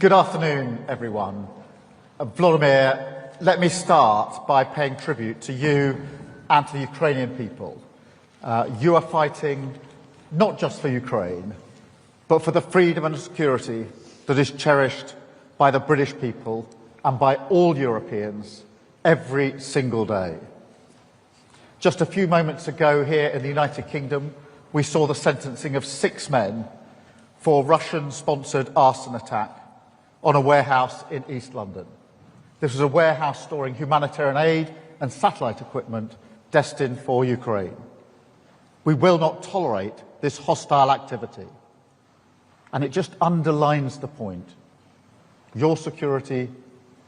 Good afternoon, everyone. Vladimir, let me start by paying tribute to you and to the Ukrainian people. You are fighting not just for Ukraine, but for the freedom and security that is cherished by the British people and by all Europeans every single day. Just a few moments ago here in the United Kingdom, we saw the sentencing of 6 men for Russian-sponsored arson attack on a warehouse in East London. This was a warehouse storing humanitarian aid and satellite equipment destined for Ukraine. We will not tolerate this hostile activity. And it just underlines the point. Your security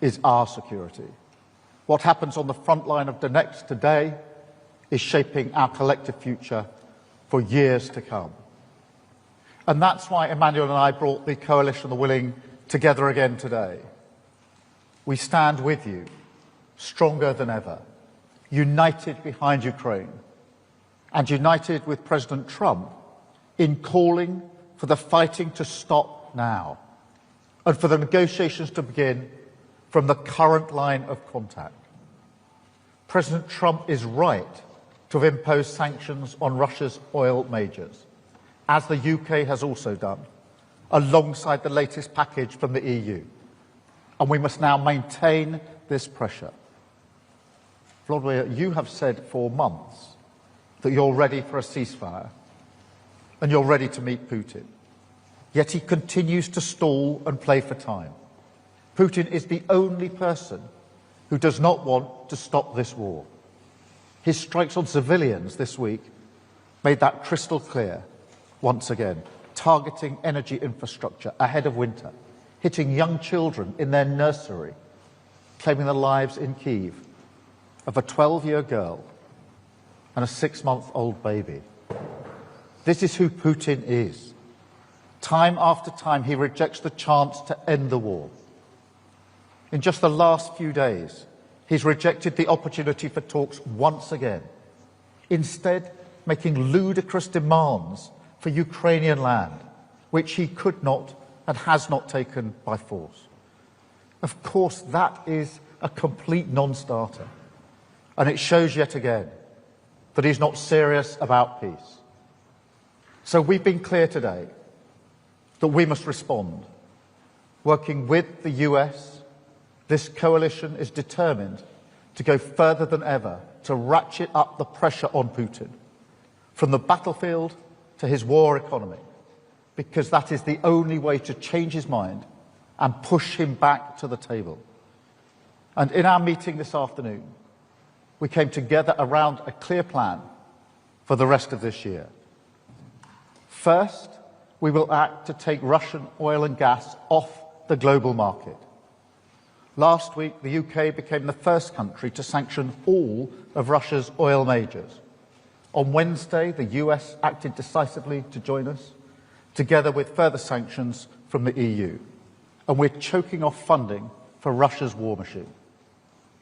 is our security. What happens on the front line of Donetsk today is shaping our collective future for years to come. And that's why Emmanuel and I brought the Coalition of the Willing together again today. We stand with you, stronger than ever, united behind Ukraine, and united with President Trump in calling for the fighting to stop now, and for the negotiations to begin from the current line of contact. President Trump is right to have imposed sanctions on Russia's oil majors, as the UK has also done, alongside the latest package from the EU. And we must now maintain this pressure. Vladimir, you have said for months that you're ready for a ceasefire and you're ready to meet Putin. Yet he continues to stall and play for time. Putin is the only person who does not want to stop this war. His strikes on civilians this week made that crystal clear once again, targeting energy infrastructure ahead of winter, hitting young children in their nursery, claiming the lives in Kyiv of a 12-year girl and a 6-month-old baby. This is who Putin is. Time after time, he rejects the chance to end the war. In just the last few days, he's rejected the opportunity for talks once again, instead making ludicrous demands for Ukrainian land, which he could not and has not taken by force. Of course, that is a complete non-starter, and it shows yet again that he's not serious about peace. So we've been clear today that we must respond. Working with the US, this coalition is determined to go further than ever to ratchet up the pressure on Putin, from the battlefield to his war economy, because that is the only way to change his mind and push him back to the table. And in our meeting this afternoon, we came together around a clear plan for the rest of this year. First, we will act to take Russian oil and gas off the global market. Last week, the UK became the first country to sanction all of Russia's oil majors. On Wednesday, the US acted decisively to join us, together with further sanctions from the EU. And we're choking off funding for Russia's war machine.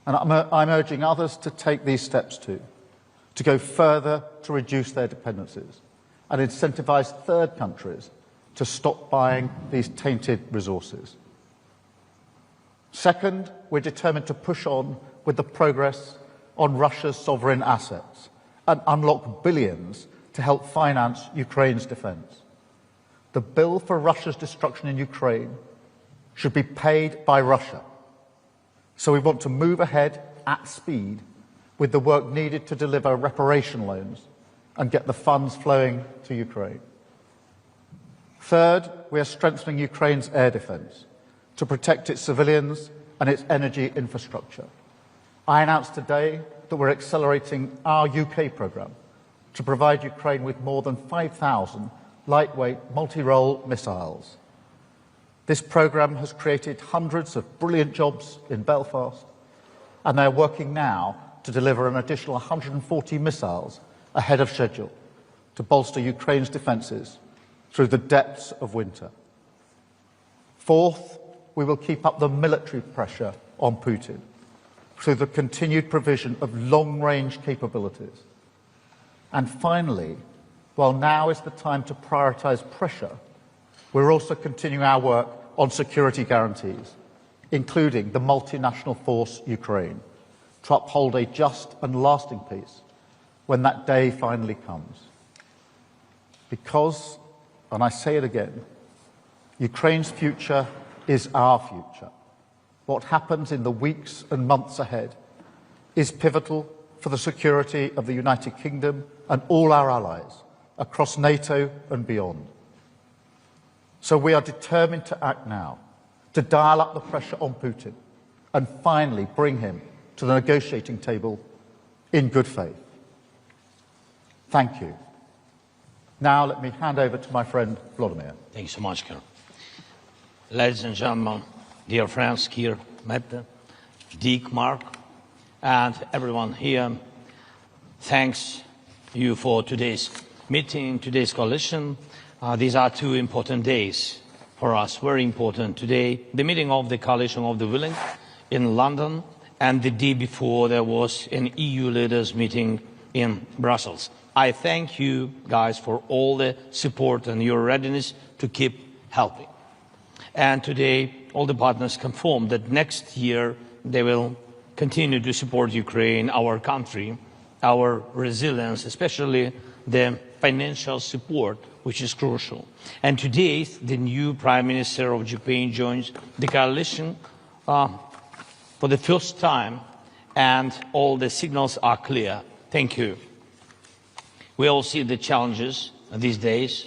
And I'm urging others to take these steps too, to go further to reduce their dependencies and incentivise third countries to stop buying these tainted resources. Second, we're determined to push on with the progress on Russia's sovereign assets and unlock billions to help finance Ukraine's defence. The bill for Russia's destruction in Ukraine should be paid by Russia. So we want to move ahead at speed with the work needed to deliver reparation loans and get the funds flowing to Ukraine. Third, we are strengthening Ukraine's air defence to protect its civilians and its energy infrastructure. I announced today that we're accelerating our UK programme to provide Ukraine with more than 5,000 lightweight multi-role missiles. This programme has created hundreds of brilliant jobs in Belfast, and they're working now to deliver an additional 140 missiles ahead of schedule to bolster Ukraine's defences through the depths of winter. Fourth, we will keep up the military pressure on Putin through the continued provision of long-range capabilities. And finally, while now is the time to prioritise pressure, we're also continuing our work on security guarantees, including the multinational force Ukraine, to uphold a just and lasting peace when that day finally comes. Because, and I say it again, Ukraine's future is our future. What happens in the weeks and months ahead is pivotal for the security of the United Kingdom and all our allies across NATO and beyond. So we are determined to act now, to dial up the pressure on Putin and finally bring him to the negotiating table in good faith. Thank you. Now let me hand over to my friend Vladimir. Thank you so much, Karen. Ladies and gentlemen, dear friends, Keir, Mette, Dick, Mark, and everyone here, thanks you for today's meeting, today's coalition. These are two important days for us, very important. Today, the meeting of the Coalition of the Willing in London, and the day before there was an EU leaders meeting in Brussels. I thank you guys for all the support and your readiness to keep helping. And today, all the partners confirmed that next year they will continue to support Ukraine, our country, our resilience, especially the financial support, which is crucial. And today, the new Prime Minister of Japan joins the coalition for the first time, and all the signals are clear. Thank you. We all see the challenges these days,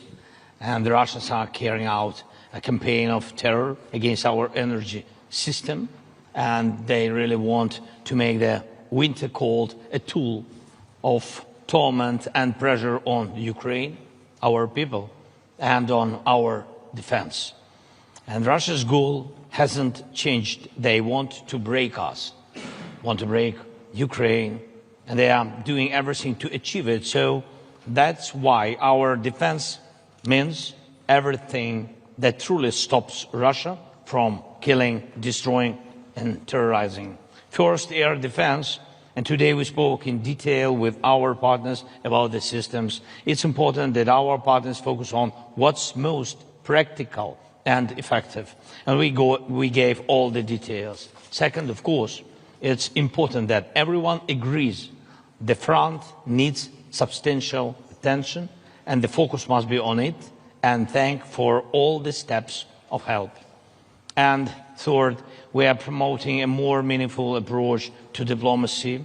and the Russians are carrying out a campaign of terror against our energy system, and they really want to make the winter cold a tool of torment and pressure on Ukraine, our people, and on our defense. And Russia's goal hasn't changed. They want to break us, want to break Ukraine, and they are doing everything to achieve it. So that's why our defense means everything that truly stops Russia from killing, destroying, and terrorizing. First, air defense, and today we spoke in detail with our partners about the systems. It's important that our partners focus on what's most practical and effective, and we gave all the details. Second, of course, it's important that everyone agrees the front needs substantial attention, and the focus must be on it, and thank for all the steps of help. And third, we are promoting a more meaningful approach to diplomacy.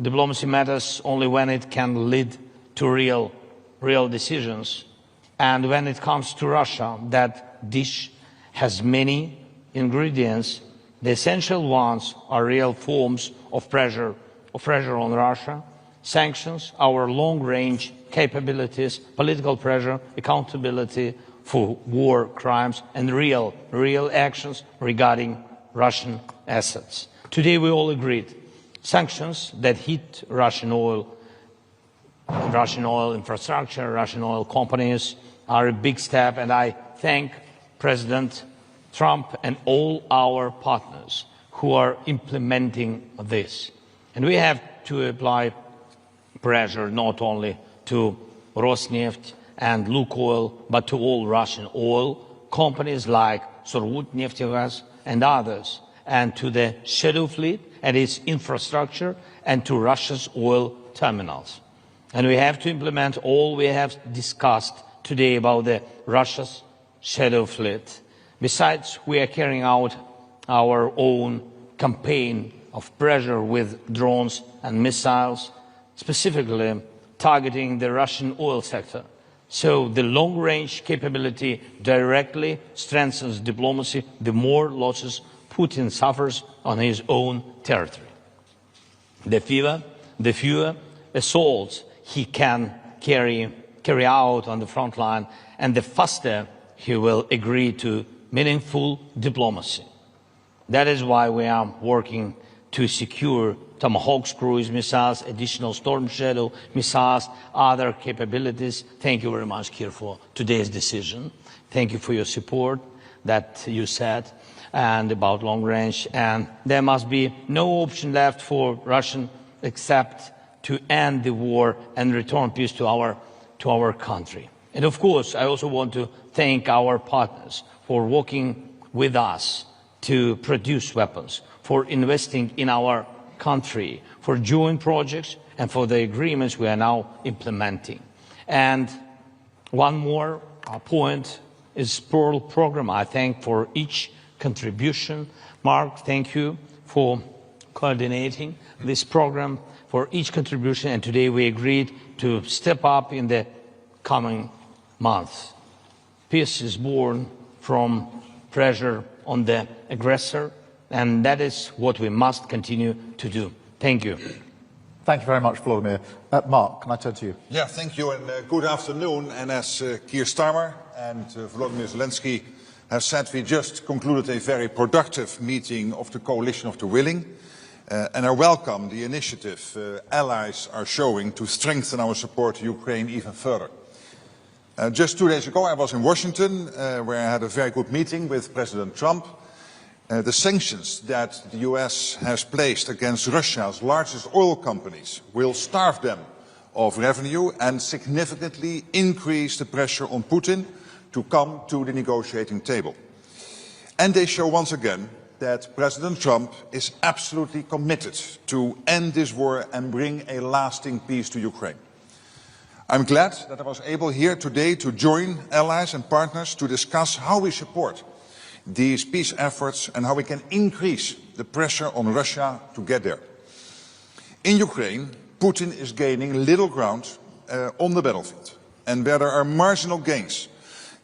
Diplomacy matters only when it can lead to real decisions. And when it comes to Russia, that dish has many ingredients. The essential ones are real forms of pressure on Russia, sanctions, our long-range capabilities, political pressure, accountability for war crimes, and real actions regarding Russian assets. Today we all agreed sanctions that hit Russian oil infrastructure, Russian oil companies are a big step, and I thank President Trump and all our partners who are implementing this. And we have to apply pressure not only to Rosneft and Lukoil, but to all Russian oil companies like Surgutneftegas and others, and to the shadow fleet and its infrastructure, and to Russia's oil terminals. And we have to implement all we have discussed today about the Russia's shadow fleet. Besides, we are carrying out our own campaign of pressure with drones and missiles, specifically targeting the Russian oil sector. So the long-range capability directly strengthens diplomacy, the more losses Putin suffers on his own territory. The fewer assaults he can carry out on the front line, and the faster he will agree to meaningful diplomacy. That is why we are working to secure Tomahawk cruise missiles, additional Storm Shadow missiles, other capabilities. Thank you very much, Keir, for today's decision. Thank you for your support that you said, and about long range. And there must be no option left for Russia except to end the war and return peace to our country. And of course, I also want to thank our partners for working with us to produce weapons, for investing in our country, for joint projects, and for the agreements we are now implementing. And one more point is Pearl program. I thank for each contribution. Mark, thank you for coordinating this program, for each contribution, and today we agreed to step up in the coming months. Peace is born from pressure on the aggressor, and that is what we must continue to do. Thank you. Thank you very much, Vladimir. Mark, can I turn to you? Yeah, thank you, and good afternoon. And as Keir Starmer and Volodymyr Zelensky have said, we just concluded a very productive meeting of the Coalition of the Willing, and I welcome the initiative allies are showing to strengthen our support to Ukraine even further. Just 2 days ago, I was in Washington, where I had a very good meeting with President Trump. The sanctions that the US has placed against Russia's largest oil companies will starve them of revenue and significantly increase the pressure on Putin to come to the negotiating table. And they show once again that President Trump is absolutely committed to end this war and bring a lasting peace to Ukraine. I'm glad that I was able here today to join allies and partners to discuss how we support these peace efforts and how we can increase the pressure on Russia to get there. In Ukraine, Putin is gaining little ground on the battlefield. And where there are marginal gains,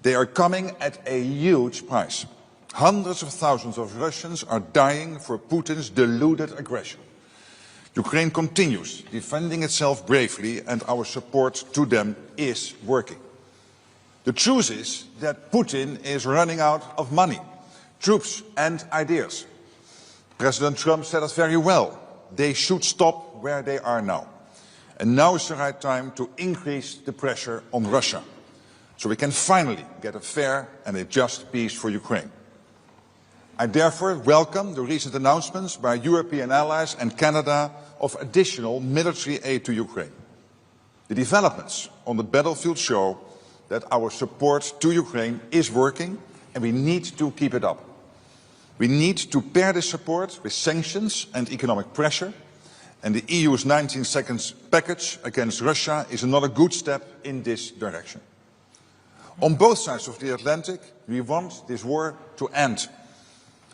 they are coming at a huge price. Hundreds of thousands of Russians are dying for Putin's deluded aggression. Ukraine continues defending itself bravely, and our support to them is working. The truth is that Putin is running out of money, troops and ideas. President Trump said it very well. They should stop where they are now. And now is the right time to increase the pressure on Russia, so we can finally get a fair and a just peace for Ukraine. I therefore welcome the recent announcements by European allies and Canada of additional military aid to Ukraine. The developments on the battlefield show that our support to Ukraine is working, and we need to keep it up. We need to pair this support with sanctions and economic pressure, and the EU's 19 seconds package against Russia is another good step in this direction. On both sides of the Atlantic, we want this war to end.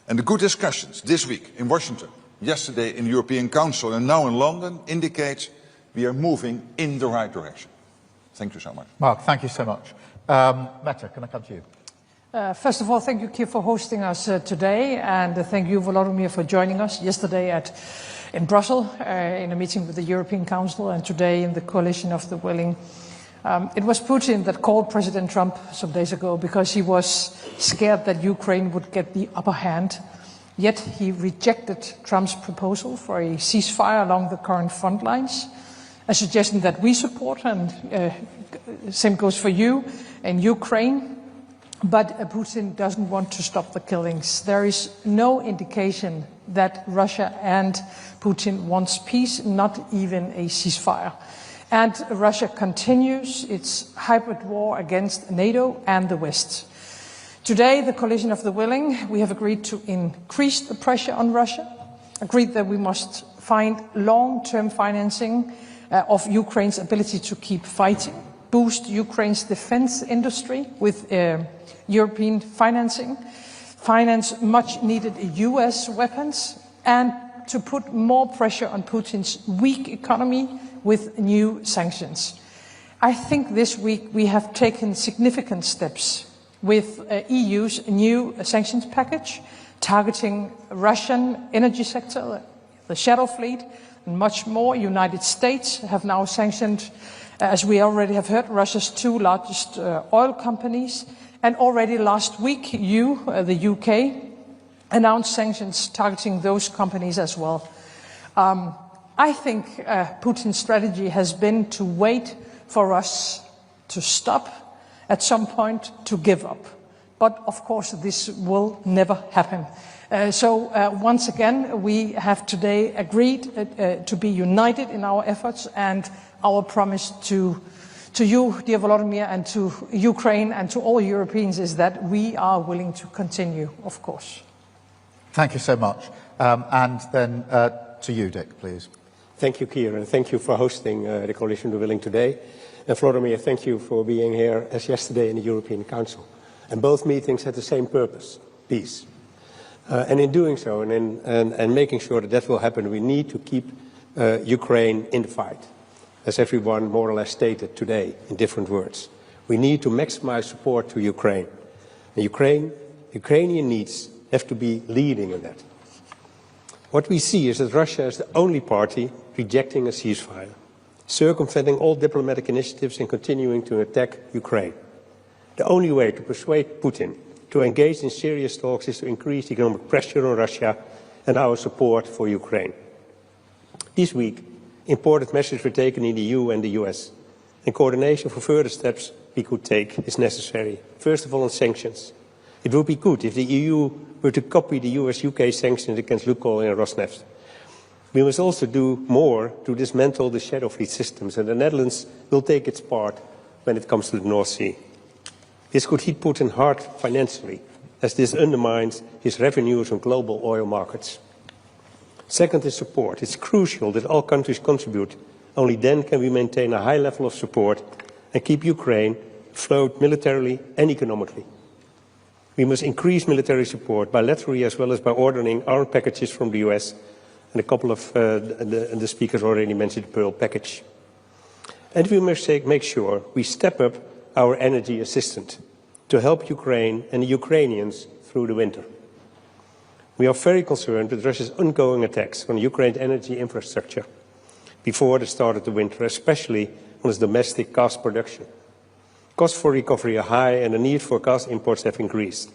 And the good discussions this week in Washington, yesterday in the European Council and now in London indicate we are moving in the right direction. Thank you so much. Mark, thank you so much. Mette, can I come to you? First of all, thank you, Keir, for hosting us today, and thank you, Volodymyr, for joining us yesterday in Brussels in a meeting with the European Council, and today in the Coalition of the Willing. It was Putin that called President Trump some days ago because he was scared that Ukraine would get the upper hand. Yet he rejected Trump's proposal for a ceasefire along the current front lines, a suggestion that we support, and same goes for you in Ukraine. But Putin doesn't want to stop the killings. There is no indication that Russia and Putin wants peace, not even a ceasefire. And Russia continues its hybrid war against NATO and the West. Today, the Coalition of the Willing, we have agreed to increase the pressure on Russia, agreed that we must find long-term financing of Ukraine's ability to keep fighting, boost Ukraine's defense industry with European financing, finance much-needed US weapons, and to put more pressure on Putin's weak economy with new sanctions. I think this week we have taken significant steps with EU's new sanctions package, targeting Russian energy sector, the shadow fleet, and much more. United States have now sanctioned, as we already have heard, Russia's 2 largest oil companies. And already last week, the UK, announced sanctions targeting those companies as well. I think Putin's strategy has been to wait for us to stop, at some point to give up. But of course this will never happen. So once again, we have today agreed to be united in our efforts and our promise to to you, dear Volodymyr, and to Ukraine and to all Europeans is that we are willing to continue, of course. Thank you so much. And then to you, Dick, please. Thank you, Keir, and thank you for hosting the Coalition of the Willing today. And Volodymyr, thank you for being here as yesterday in the European Council. And both meetings had the same purpose, peace. And in doing so and making sure that that will happen, we need to keep Ukraine in the fight, as everyone more or less stated today in different words. We need to maximize support to Ukraine. And Ukrainian needs have to be leading in that. What we see is that Russia is the only party rejecting a ceasefire, circumventing all diplomatic initiatives and continuing to attack Ukraine. The only way to persuade Putin to engage in serious talks is to increase economic pressure on Russia and our support for Ukraine. This week, important measures were taken in the EU and the US, and coordination for further steps we could take is necessary. First of all, on sanctions. It would be good if the EU were to copy the US-UK sanctions against Lukoil and Rosneft. We must also do more to dismantle the shadow fleet systems, and the Netherlands will take its part when it comes to the North Sea. This could hit Putin hard financially, as this undermines his revenues on global oil markets. Second is support. It's crucial that all countries contribute. Only then can we maintain a high level of support and keep Ukraine afloat militarily and economically. We must increase military support bilaterally as well as by ordering armed packages from the US, and a couple of the speakers already mentioned the Pearl package. And we must make sure we step up our energy assistance to help Ukraine and the Ukrainians through the winter. We are very concerned with Russia's ongoing attacks on Ukraine's energy infrastructure before the start of the winter, especially on its domestic gas production. Costs for recovery are high and the need for gas imports have increased.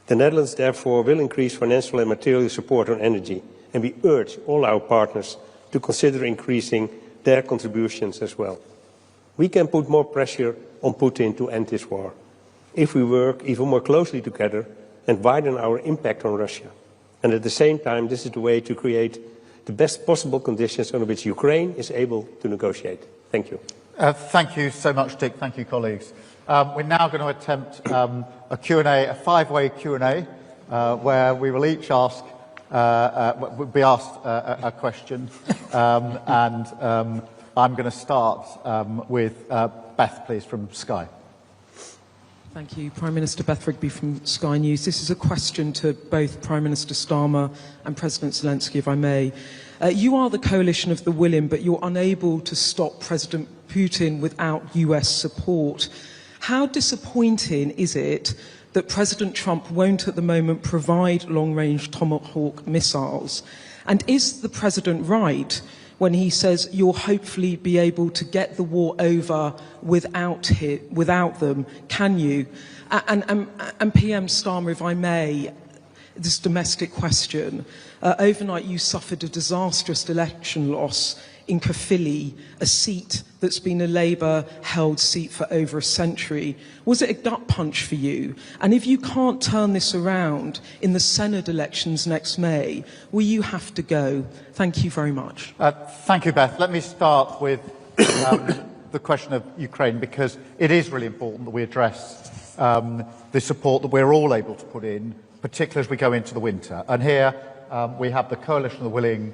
The Netherlands, therefore, will increase financial and material support on energy, and we urge all our partners to consider increasing their contributions as well. We can put more pressure on Putin to end this war if we work even more closely together and widen our impact on Russia. And at the same time, this is the way to create the best possible conditions on which Ukraine is able to negotiate. Thank you. Thank you so much, Dick. Thank you, colleagues. We're now going to attempt a Q&A, a five-way Q&A, where we will each ask, be asked a question. I'm going to start with Beth, please, from Sky. Thank you. Prime Minister Beth Rigby from Sky News. This is a question to both Prime Minister Starmer and President Zelensky, if I may. You are the coalition of the willing, but you're unable to stop President Putin without US support. How disappointing is it that President Trump won't at the moment provide long-range Tomahawk missiles? And is the President right when he says you'll hopefully be able to get the war over without them? Can you? And PM Starmer, if I may, this domestic question. Overnight you suffered a disastrous election loss in Caerphilly, a seat that's been a Labour-held seat for over a century. Was it a gut punch for you? And if you can't turn this around in the Senate elections next May, will you have to go? Thank you very much. Thank you, Beth. Let me start with the question of Ukraine, because it is really important that we address the support that we're all able to put in, particularly as we go into the winter. And here we have the coalition of the willing.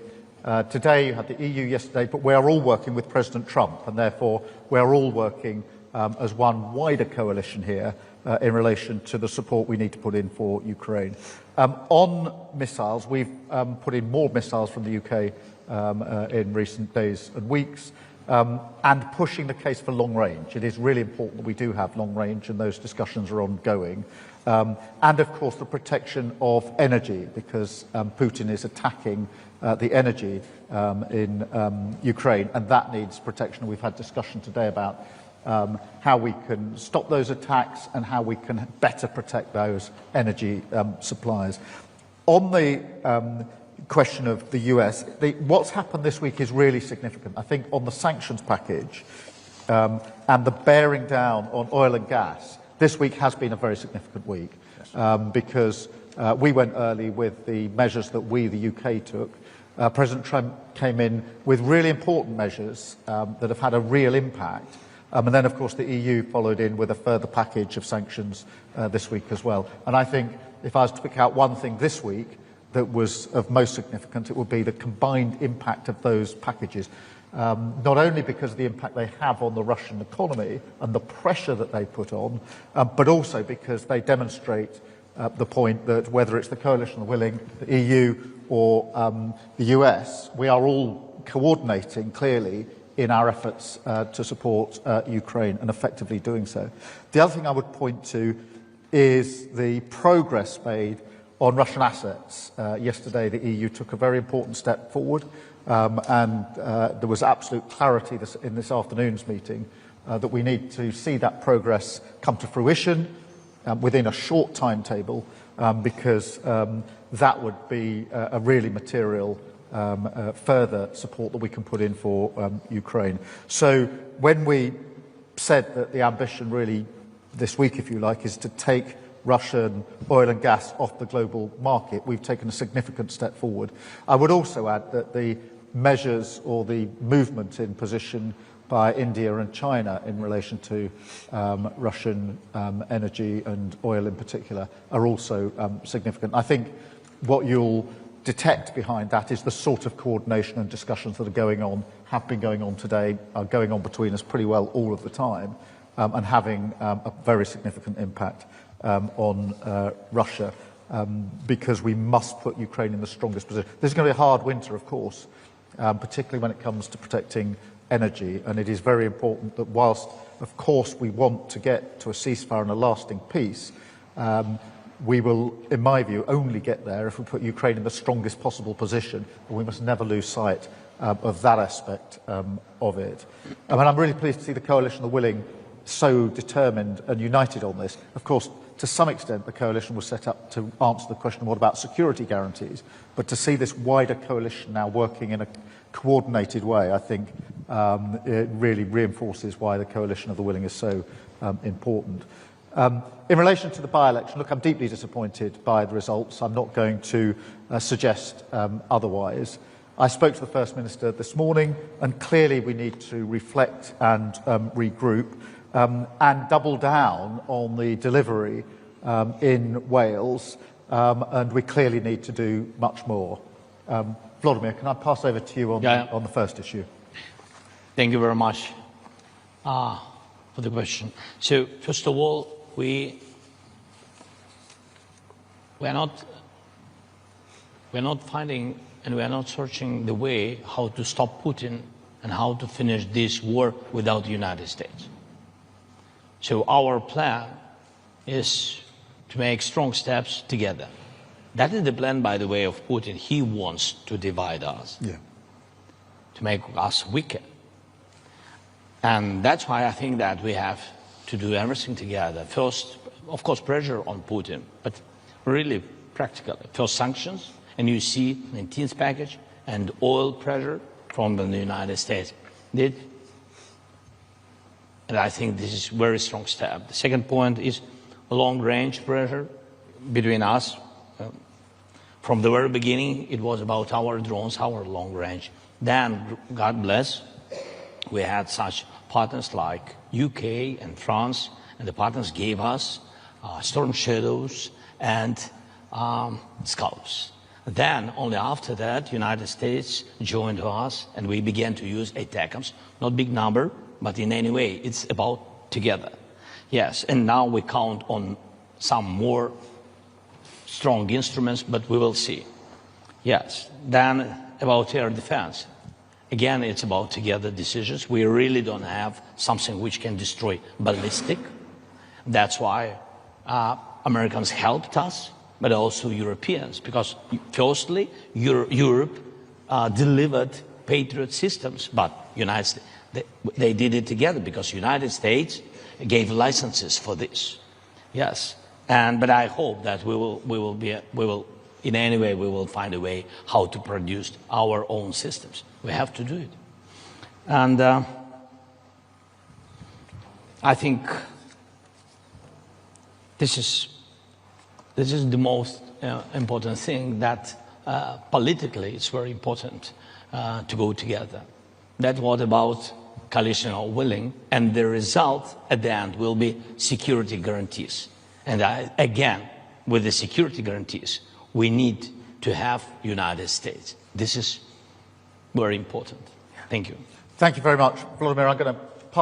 Today you had the EU yesterday, but we are all working with President Trump, and therefore we're all working as one wider coalition here in relation to the support we need to put in for Ukraine. On missiles, we've put in more missiles from the UK in recent days and weeks, and pushing the case for long range. It is really important that we do have long range, and those discussions are ongoing. And of course the protection of energy, because Putin is attacking the energy in Ukraine, and that needs protection. We've had discussion today about how we can stop those attacks and how we can better protect those energy supplies. On the question of the US, what's happened this week is really significant. I think on the sanctions package and the bearing down on oil and gas, this week has been a very significant week because we went early with the measures that we, the UK, took. President Trump came in with really important measures that have had a real impact. And then, of course, the EU followed in with a further package of sanctions this week as well. And I think if I was to pick out one thing this week that was of most significance, it would be the combined impact of those packages. Not only because of the impact they have on the Russian economy and the pressure that they put on, but also because they demonstrate the point that whether it's the coalition of the willing, the EU or the US, we are all coordinating clearly in our efforts to support Ukraine and effectively doing so. The other thing I would point to is the progress made on Russian assets. Yesterday the EU took a very important step forward. And there was absolute clarity in this afternoon's meeting that we need to see that progress come to fruition within a short timetable because that would be a really material further support that we can put in for Ukraine. So when we said that the ambition really this week, if you like, is to take Russian oil and gas off the global market, we've taken a significant step forward. I would also add that the measures or the movement in position by India and China in relation to Russian energy and oil in particular are also significant. I think what you'll detect behind that is the sort of coordination and discussions that are going on, have been going on today, are going on between us pretty well all of the time, and having a very significant impact on Russia, because we must put Ukraine in the strongest position. This is going to be a hard winter, of course, particularly when it comes to protecting energy, and it is very important that whilst, of course, we want to get to a ceasefire and a lasting peace, we will, in my view, only get there if we put Ukraine in the strongest possible position, and we must never lose sight of that aspect of it. And I'm really pleased to see the coalition of the willing so determined and united on this. Of course, to some extent, the coalition was set up to answer the question, what about security guarantees? But to see this wider coalition now working in a coordinated way, I think it really reinforces why the coalition of the willing is so important. In relation to the by-election, look, I'm deeply disappointed by the results. I'm not going to suggest otherwise. I spoke to the First Minister this morning, and clearly we need to reflect and regroup and double down on the delivery in Wales, and we clearly need to do much more. Vladimir, can I pass over to you on the first issue? Thank you very much for the question. So, first of all, we're not finding and we are not searching the way how to stop Putin and how to finish this war without the United States. So our plan is to make strong steps together. That is the plan, by the way, of Putin. He wants to divide us, to make us weaker. And that's why I think that we have to do everything together. First, of course, pressure on Putin, but really practically. First, sanctions, and you see the 19th package, and oil pressure from the United States. And I think this is a very strong step. The second point is long-range pressure between us. From the very beginning, it was about our drones, our long range. Then, God bless, we had such partners like UK and France, and the partners gave us Storm Shadows and Scalps. Then, only after that, United States joined us, and we began to use ATACMS. Not big number, but in any way, it's about together. Yes, and now we count on some more strong instruments, but we will see. Yes, then about air defense. Again, it's about together decisions. We really don't have something which can destroy ballistic. That's why Americans helped us, but also Europeans, because firstly, Europe delivered Patriot systems, but United States, they did it together because United States gave licenses for this. Yes, but I hope that we will in any way we will find a way how to produce our own systems. We have to do it, and I think this is the most important thing, that politically it's very important to go together. That's what about coalition are willing, and the result at the end will be security guarantees. And again, with the security guarantees, we need to have United States. This is very important. Thank you. Thank you very much. Vladimir, I'm going to